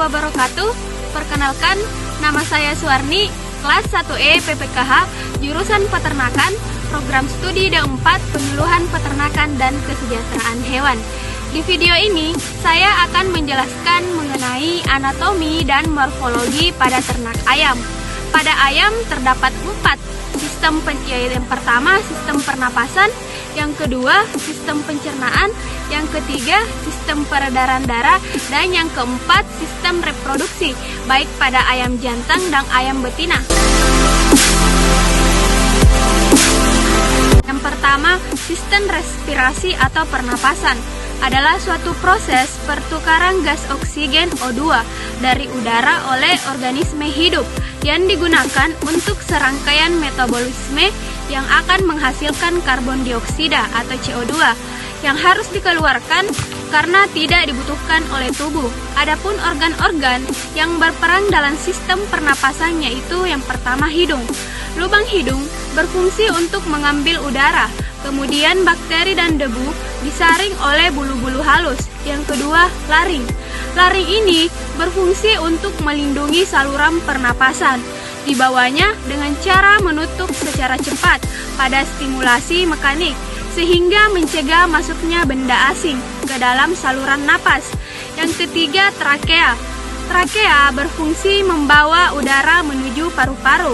wabarakatuh. Perkenalkan, nama saya Suwarni, kelas 1E PPKH, jurusan Peternakan, program studi D4 Penyuluhan Peternakan dan Kesejahteraan Hewan. Di video ini, saya akan menjelaskan mengenai anatomi dan morfologi pada ternak ayam. Pada ayam terdapat 4 sistem, yang pertama sistem pernapasan, yang kedua sistem pencernaan, yang ketiga sistem peredaran darah, dan yang keempat sistem reproduksi, baik pada ayam jantan dan ayam betina. Yang pertama, sistem respirasi atau pernapasan adalah suatu proses pertukaran gas oksigen O2 dari udara oleh organisme hidup yang digunakan untuk serangkaian metabolisme yang akan menghasilkan karbon dioksida atau CO2 yang harus dikeluarkan karena tidak dibutuhkan oleh tubuh. Adapun organ-organ yang berperan dalam sistem pernapasan yaitu yang pertama hidung. Lubang hidung berfungsi untuk mengambil udara. Kemudian bakteri dan debu disaring oleh bulu-bulu halus. Yang kedua, laring. Laring ini berfungsi untuk melindungi saluran pernapasan. Dibawanya dengan cara menutup secara cepat pada stimulasi mekanik sehingga mencegah masuknya benda asing ke dalam saluran napas. Yang ketiga, trakea. Trakea berfungsi membawa udara menuju paru-paru.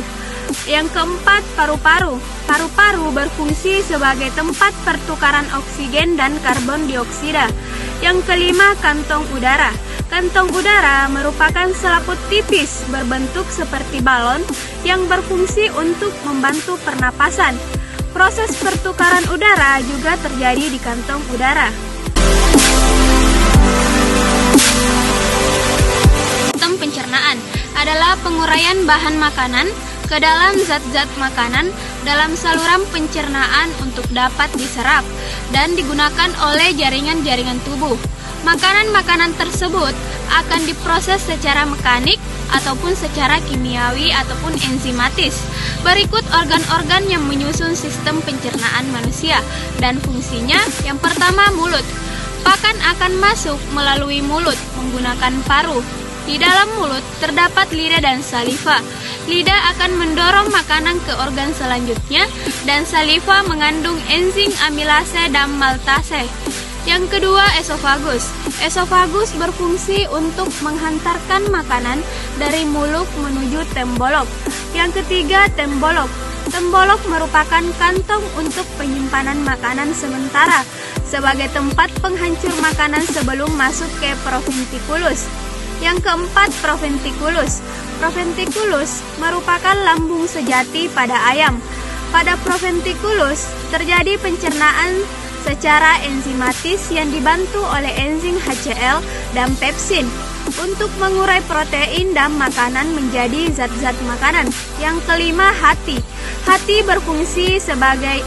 Yang keempat, paru-paru. Paru-paru berfungsi sebagai tempat pertukaran oksigen dan karbon dioksida. Yang kelima, kantong udara. Kantong udara merupakan selaput tipis berbentuk seperti balon yang berfungsi untuk membantu pernapasan. Proses pertukaran udara juga terjadi di kantong udara. Sistem pencernaan adalah penguraian bahan makanan ke dalam zat-zat makanan dalam saluran pencernaan untuk dapat diserap dan digunakan oleh jaringan-jaringan tubuh. Makanan-makanan tersebut akan diproses secara mekanik ataupun secara kimiawi ataupun enzimatis. Berikut organ-organ yang menyusun sistem pencernaan manusia dan fungsinya. Yang pertama, mulut. Pakan akan masuk melalui mulut menggunakan paru. Di dalam mulut terdapat lidah dan saliva. Lidah akan mendorong makanan ke organ selanjutnya dan saliva mengandung enzim amilase dan maltase. Yang kedua, esofagus. Esofagus berfungsi untuk menghantarkan makanan dari mulut menuju tembolok. Yang ketiga, tembolok. Tembolok merupakan kantong untuk penyimpanan makanan sementara sebagai tempat penghancur makanan sebelum masuk ke proventiculus. Yang keempat, proventiculus. Proventiculus merupakan lambung sejati pada ayam. Pada proventiculus terjadi pencernaan secara enzimatis yang dibantu oleh enzim HCl dan pepsin untuk mengurai protein dan makanan menjadi zat-zat makanan. Yang kelima, hati. Hati berfungsi sebagai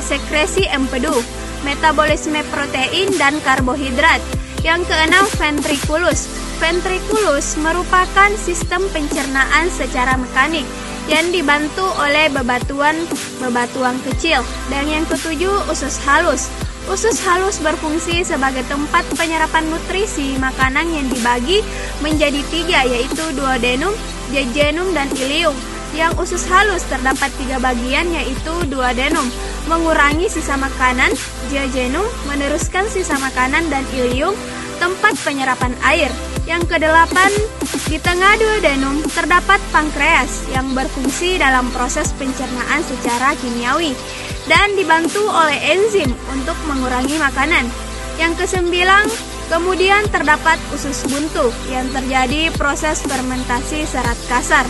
sekresi empedu, metabolisme protein dan karbohidrat. Yang keenam, ventriculus. Ventriculus merupakan sistem pencernaan secara mekanik yang dibantu oleh bebatuan kecil. Dan yang ketujuh, usus halus. Usus halus berfungsi sebagai tempat penyerapan nutrisi makanan yang dibagi menjadi 3, yaitu duodenum, jejunum, dan ileum. Yang usus halus terdapat 3 bagian, yaitu duodenum mengurangi sisa makanan, jejunum meneruskan sisa makanan, dan ileum tempat penyerapan air. Yang kedelapan, di tengah duodenum terdapat pankreas yang berfungsi dalam proses pencernaan secara kimiawi dan dibantu oleh enzim untuk mengurangi makanan. Yang kesembilan, kemudian terdapat usus buntu yang terjadi proses fermentasi serat kasar.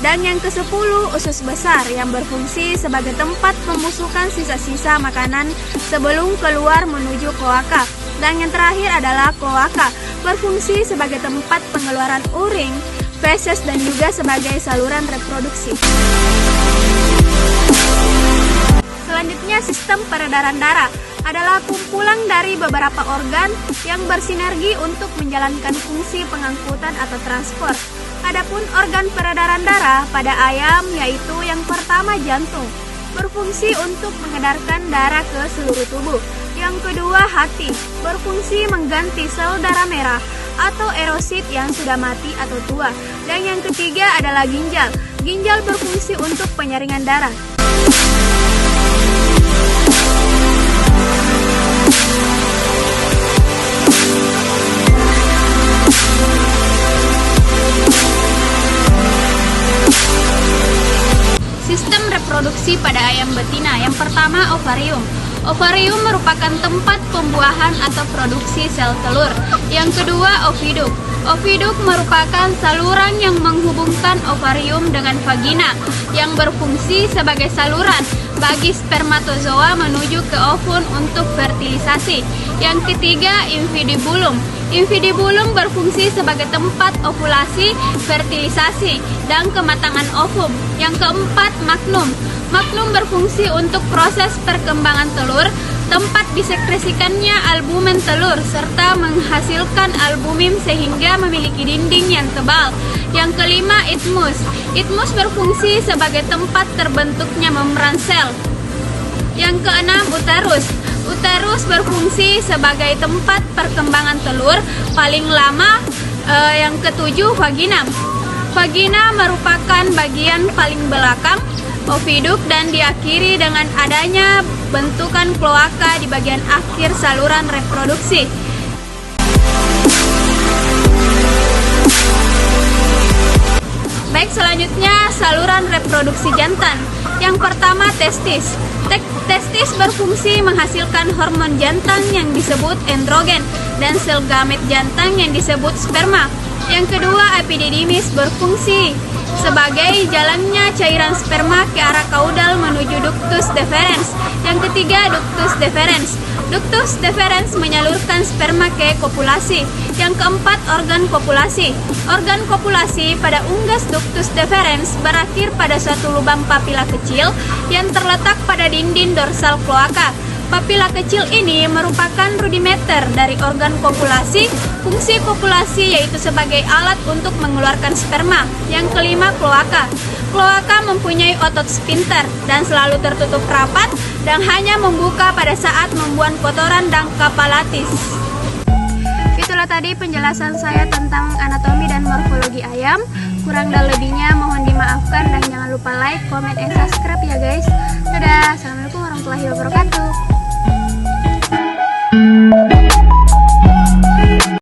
Dan yang ke-10, usus besar yang berfungsi sebagai tempat pembusukan sisa-sisa makanan sebelum keluar menuju kloaka. Dan yang terakhir adalah kloaka, berfungsi sebagai tempat pengeluaran urin, feses, dan juga sebagai saluran reproduksi. Selanjutnya, sistem peredaran darah adalah kumpulan dari beberapa organ yang bersinergi untuk menjalankan fungsi pengangkutan atau transport. Adapun organ peredaran darah pada ayam yaitu yang pertama, jantung, berfungsi untuk mengedarkan darah ke seluruh tubuh. Yang kedua, hati, berfungsi mengganti sel darah merah atau erosit yang sudah mati atau tua. Dan yang ketiga adalah ginjal. Ginjal berfungsi untuk penyaringan darah. Sistem reproduksi pada ayam betina. Yang pertama, ovarium. Ovarium merupakan tempat pembuahan atau produksi sel telur. Yang kedua, oviduk. Oviduk merupakan saluran yang menghubungkan ovarium dengan vagina, yang berfungsi sebagai saluran bagi spermatozoa menuju ke ovum untuk fertilisasi. Yang ketiga, infundibulum. Infundibulum berfungsi sebagai tempat ovulasi, fertilisasi, dan kematangan ovum. Yang keempat, magnum. Magnum berfungsi untuk proses perkembangan telur, tempat disekresikannya albumen telur, serta menghasilkan albumin sehingga memiliki dinding yang tebal. Yang kelima, isthmus. Isthmus berfungsi sebagai tempat terbentuknya membran sel. Yang keenam, uterus. Uterus berfungsi sebagai tempat perkembangan telur paling lama. Yang ketujuh, vagina. Vagina merupakan bagian paling belakang oviduk dan diakhiri dengan adanya bentukan kloaka di bagian akhir saluran reproduksi. Baik, selanjutnya saluran reproduksi jantan. Yang pertama, testis. Testis berfungsi menghasilkan hormon jantan yang disebut androgen dan sel gamet jantan yang disebut sperma. Yang kedua, epididymis berfungsi sebagai jalannya cairan sperma ke arah kaudal menuju ductus deferens. Yang ketiga, ductus deferens. Ductus deferens menyalurkan sperma ke kopulasi. Yang keempat, organ kopulasi. Organ kopulasi pada unggas ductus deferens berakhir pada suatu lubang papila kecil yang terletak pada dinding dorsal kloaka. Papila kecil ini merupakan rudimeter dari organ kopulasi. Fungsi kopulasi yaitu sebagai alat untuk mengeluarkan sperma. Yang kelima, kloaka. Kloaka mempunyai otot sphincter dan selalu tertutup rapat dan hanya membuka pada saat membuang kotoran dan kapalatis. Itulah tadi penjelasan saya tentang anatomi dan morfologi ayam. Kurang dan lebihnya mohon dimaafkan dan jangan lupa like, comment, and subscribe ya guys. Dadah, assalamualaikum warahmatullahi wabarakatuh.